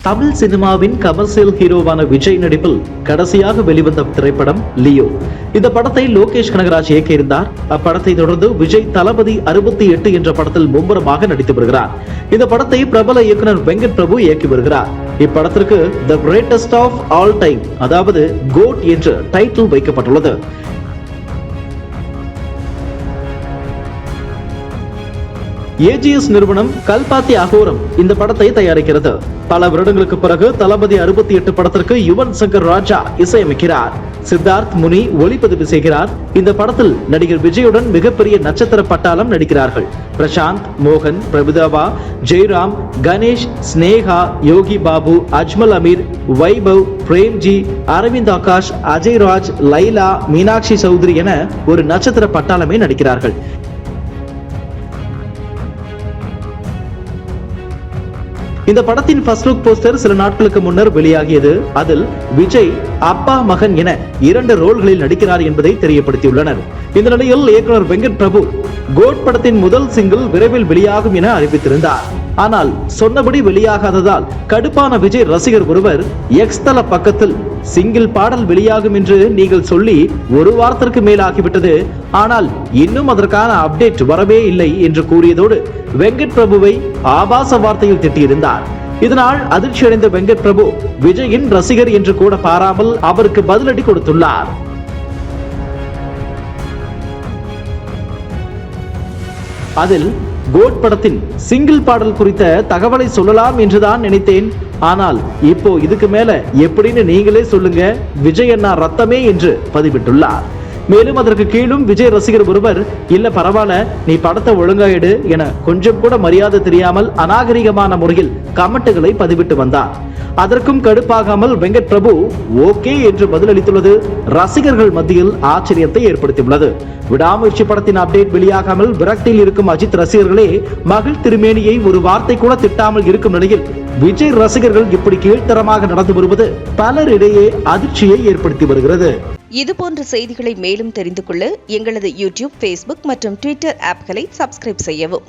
தமிழ் சினிமாவின் கமர்சியல் ஹீரோவான விஜய் நடிப்பில் கடைசியாக வெளிவந்த திரைப்படம் லியோ. இந்த படத்தை லோகேஷ் கனகராஜ் இயக்கியிருந்தார். அப்படத்தை தொடர்ந்து விஜய் தளபதி 68 என்ற படத்தில் மும்முரமாக நடித்து வருகிறார். இந்த படத்தை பிரபல இயக்குனர் வெங்கட் பிரபு இயக்கி வருகிறார். இப்படத்திற்கு the greatest of all time, அதாவது கோட் என்ற டைட்டில் வைக்கப்பட்டுள்ளது. ஏஜிஎஸ் நிறுவனம் கல்பாத்தி அகோரம் இந்த படத்தை தயாரிக்கிறது. பல வருடங்களுக்கு பிறகு தளபதி 68 படத்திற்கு யுவன் சங்கர் ராஜா இசையமைக்கிறார். சித்தார்த் முனி ஒளிப்பதிவு செய்கிறார். இந்த படத்தில் நடிகர் விஜயுடன் மிகப்பெரிய நட்சத்திர பட்டாளம் நடிக்கிறார்கள். பிரசாந்த், மோகன், பிரபுதேவா, ஜெயராம், கணேஷ், ஸ்னேகா, யோகி பாபு, அஜ்மல் அமீர், வைபவ், பிரேம்ஜி, அரவிந்த் ஆகாஷ், அஜய் ராஜ், லைலா, மீனாட்சி சௌத்ரி என ஒரு நட்சத்திர பட்டாளமே நடிக்கிறார்கள். இந்த படத்தின் ஃபர்ஸ்ட் லுக் போஸ்டர் சில நாட்களுக்கு முன்னர் வெளியாகியது. அதில் விஜய் அப்பா மகன் என 2 ரோல்களில் நடிக்கிறார் என்பதை தெரியப்படுத்தியுள்ளனர். இந்த நிலையில் இயக்குனர் வெங்கட் பிரபு கோட் படத்தின் முதல் சிங்கிள் விரைவில் வெளியாகும் என அறிவித்திருந்தார். ஆனால் சொன்னபடி வெளியாகாததால் கடுப்பான விஜய் ரசிகர் ஒருவர் எக்ஸ் தள பக்கத்தில் சிங்கிள் பாடல் வெளியாகும் என்று நீங்கள் சொல்லி ஒரு வாரத்திற்கு மேலாகிவிட்டது, ஆனால் இன்னும் அதற்கான அப்டேட் வரவே இல்லை என்று கூறியதோடு வெங்கட் பிரபுவை ஆபாச வார்த்தையில் திட்டியிருந்தார். இதனால் அதிர்ச்சியடைந்த வெங்கட் பிரபு விஜயின் ரசிகர் என்று கூட பாராமல் அவருக்கு பதிலடி கொடுத்துள்ளார். அதில் கோட் படத்தின் சிங்கிள் பாடல் குறித்த தகவலை சொல்லலாம் என்றுதான் நினைத்தேன். ஆனால் இப்போ இதுக்கு மேல எப்படின்னு நீங்களே சொல்லுங்க, விஜய் அண்ணா ரத்தமே என்று பதிவிட்டுள்ளார். மேலும் அதற்கு கீழும் விஜய் ரசிகர் ஒருவர், இல்ல பரவாயில்ல, நீ படத்தை ஒழுங்காயிடு என கொஞ்சம் கூட மரியாதை தெரியாமல் அநாகரிகமான முறையில் கமெண்ட்டுகளை பதிவிட்டு வந்தார். அதற்கும் கடுப்பாகாமல் வெங்கட் பிரபு ஓகே என்று பதிலளித்துள்ளது ரசிகர்கள் மத்தியில் ஆச்சரியத்தை ஏற்படுத்தியுள்ளது. விடாமுயற்சி படத்தின் அப்டேட் வெளியாகாமல் விரக்தியில் இருக்கும் அஜித் ரசிகர்களே மகள் திருமேனியை ஒரு வார்த்தை கூட திட்டாமல் இருக்கும் நிலையில் விஜய் ரசிகர்கள் இப்படி கீழ்த்தரமாக நடந்து வருவது பலரிடையே அதிர்ச்சியை ஏற்படுத்தி வருகிறது. இதுபோன்ற செய்திகளை மேலும் தெரிந்து கொள்ள எங்களது யூடியூப், ஃபேஸ்புக் மற்றும் ட்விட்டர் ஆப்களை சப்ஸ்கிரைப் செய்யவும்.